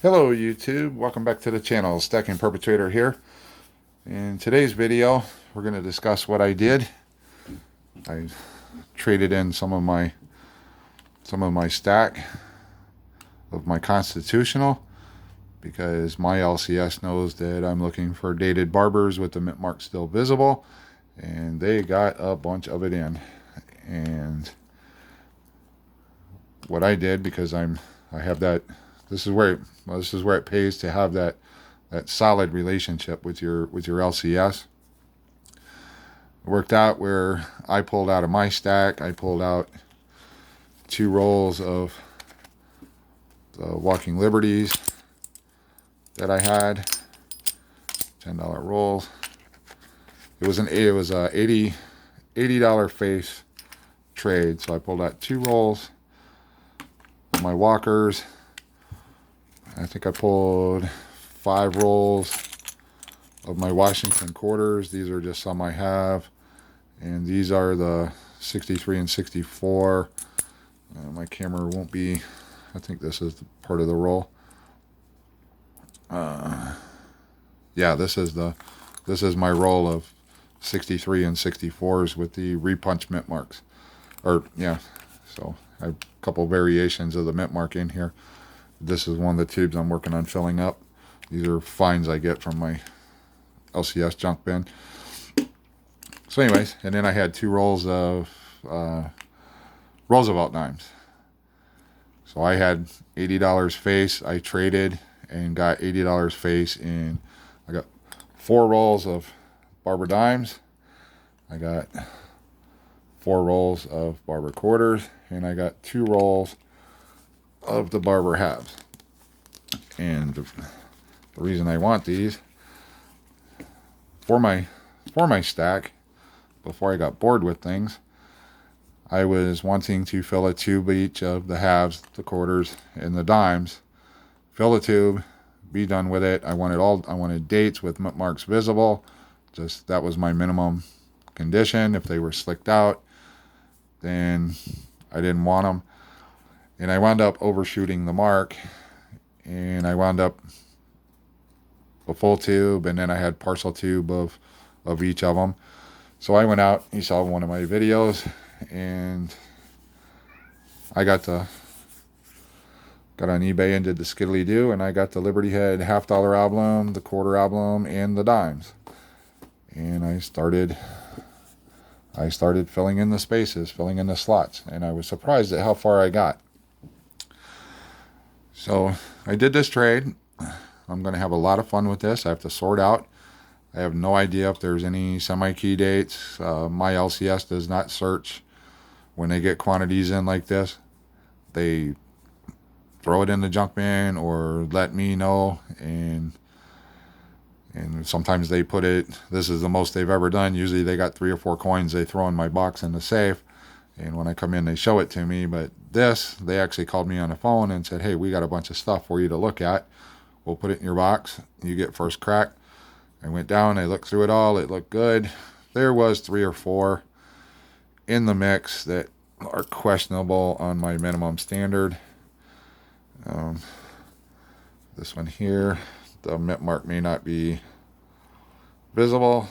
Hello YouTube, welcome back to the channel. Stacking Perpetrator here. In today's video we're going to discuss what I did. I traded in some of my stack of my constitutional because my LCS knows that I'm looking for dated Barbers with the mint mark still visible, and they got a bunch of it in. And what I did, because I have that, this is where it pays to have that solid relationship with your LCS. It worked out where I pulled out of my stack, I pulled out 2 rolls of the Walking Liberties that I had, $10 rolls. It was a $80 face trade, so I pulled out 2 rolls of my walkers. I think I pulled 5 rolls of my Washington quarters. These are just some I have, and these are the 63 and 64. My camera won't be, I think this is part of the roll. Yeah, this is my roll of 63 and 64s with the repunch mint marks. Or yeah, so I have a couple variations of the mint mark in here. This is one of the tubes I'm working on filling up. These are finds I get from my LCS junk bin. So anyways, and then I had 2 rolls of Roosevelt dimes. So I had $80 face. I traded and got $80 face in. I got 4 rolls of Barber dimes. I got 4 rolls of Barber quarters, and I got 2 rolls of the Barber halves. And the reason I want these for my stack, before I got bored with things, I was wanting to fill a tube each of the halves, the quarters, and the dimes. Fill the tube, be done with it. I wanted dates with mint marks visible. Just that was my minimum condition. If they were slicked out, then I didn't want them. And I wound up overshooting the mark, and I wound up a full tube, and then I had partial tube of each of them. So I went out, you saw one of my videos, and I got on eBay and did the skiddly do, and I got the Liberty Head $50 album, the quarter album, and the dimes. And I started filling in the spaces, filling in the slots, and I was surprised at how far I got. So I did this trade. I'm going to have a lot of fun with this. I have to sort out. I have no idea if there's any semi-key dates. My LCS does not search when they get quantities in like this. They throw it in the junk bin or let me know, and sometimes they put it, this is the most they've ever done. Usually they got 3 or 4 coins they throw in my box in the safe, and when I come in they show it to me. But this, they actually called me on the phone and said, hey, we got a bunch of stuff for you to look at. We'll put it in your box. You get first crack. I went down, I looked through it all, it looked good. There was 3 or 4 in the mix that are questionable on my minimum standard. This one here, the mint mark may not be visible,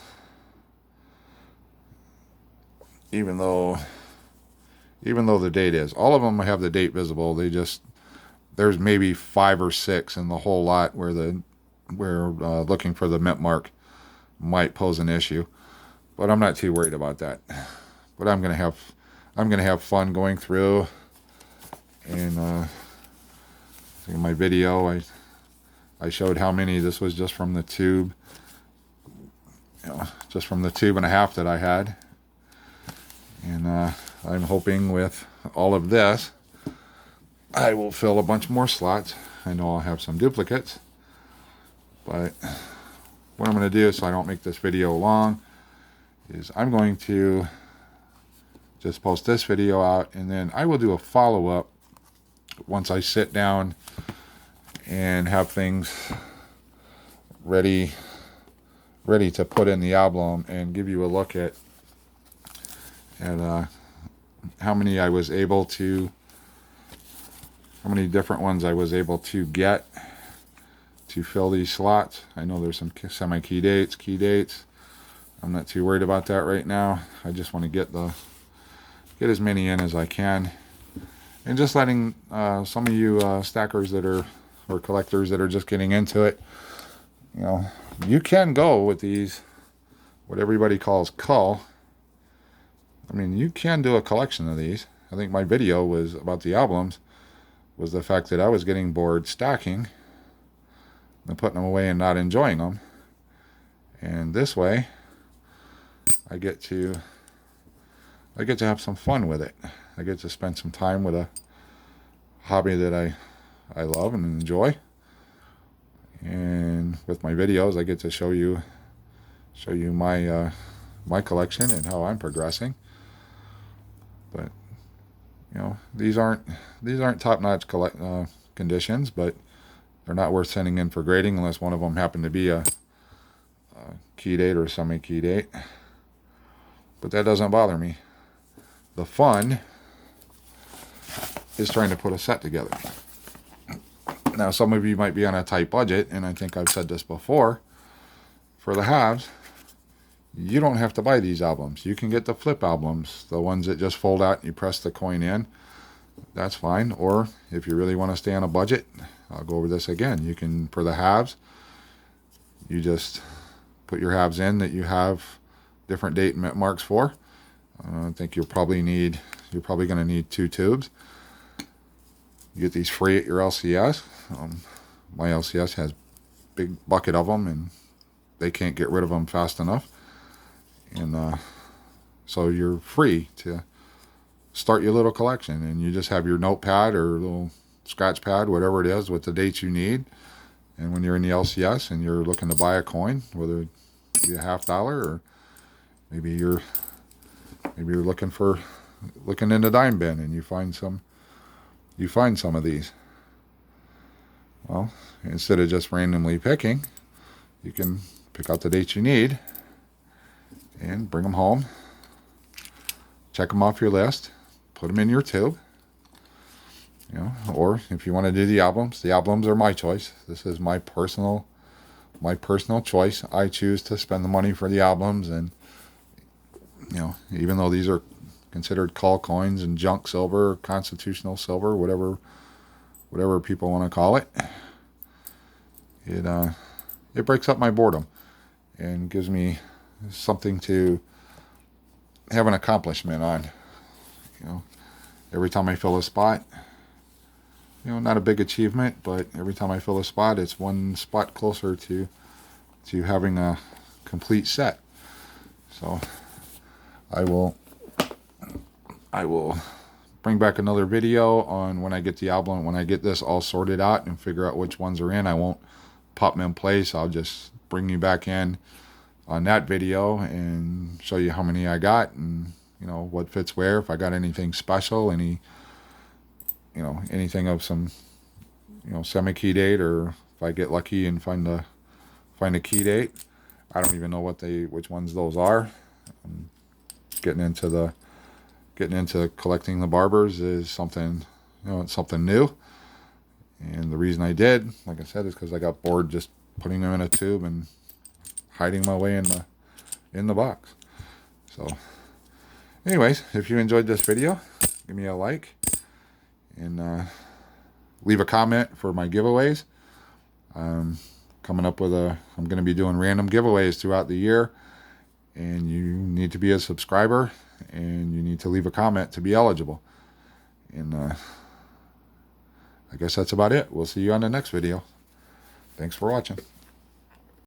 even though the date is. All of them have the date visible. There's maybe 5 or 6 in the whole lot where looking for the mint mark might pose an issue, but I'm not too worried about that. But I'm gonna have fun going through, and in my video I showed how many. This was just from the tube, just from the tube and a half that I had, and I'm hoping with all of this I will fill a bunch more slots. I know I'll have some duplicates, but what I'm going to do, so I don't make this video long, is I'm going to just post this video out, and then I will do a follow-up once I sit down and have things ready to put in the album, and give you a look at how many different ones I was able to get to fill these slots. I know there's some semi-key dates, key dates. I'm not too worried about that right now. I just want to get as many in as I can. And just letting some of you stackers that are, or collectors that are just getting into it, you know, you can go with these, what everybody calls cull. I mean, you can do a collection of these. I think my video was about the albums, was the fact that I was getting bored stacking and putting them away and not enjoying them. And this way, I get to have some fun with it. I get to spend some time with a hobby that I love and enjoy. And with my videos, I get to show you my my collection and how I'm progressing. But you know, these aren't top-notch conditions, but they're not worth sending in for grading unless one of them happened to be a key date or a semi-key date. But that doesn't bother me. The fun is trying to put a set together. Now, some of you might be on a tight budget, and I think I've said this before. For the halves, you don't have to buy these albums. You can get the flip albums, the ones that just fold out and you press the coin in. That's fine. Or if you really want to stay on a budget, I'll go over this again. You can, for the halves, you just put your halves in that you have different date and marks for. I think you're probably going to need 2 tubes. You get these free at your LCS. My LCS has a big bucket of them, and they can't get rid of them fast enough. And so you're free to start your little collection, and you just have your notepad or little scratch pad, whatever it is, with the dates you need. And when you're in the LCS and you're looking to buy a coin, whether it be a $50 or maybe you're looking in the dime bin and you find some of these. Well, instead of just randomly picking, you can pick out the dates you need and bring them home, check them off your list, put them in your tube. You know, or if you want to do the albums are my choice. This is my personal choice. I choose to spend the money for the albums, and you know, even though these are considered call coins and junk silver, constitutional silver, whatever people want to call it, it breaks up my boredom and gives me something to have an accomplishment on. You know, every time I fill a spot, you know, not a big achievement, but every time I fill a spot, it's one spot closer to having a complete set. So I will bring back another video on when I get the album, when I get this all sorted out and figure out which ones are in. I won't pop them in place. I'll just bring you back in on that video and show you how many I got and, you know, what fits where, if I got anything special, anything of some, you know, semi-key date, or if I get lucky and find a key date. I don't even know which ones those are. Getting into collecting the Barbers is something, you know, it's something new. And the reason I did, like I said, is because I got bored just putting them in a tube and hiding my way in the box. So anyways, if you enjoyed this video, give me a like and leave a comment for my giveaways. I'm going to be doing random giveaways throughout the year, and you need to be a subscriber and you need to leave a comment to be eligible. And I guess that's about it. We'll see you on the next video. Thanks for watching.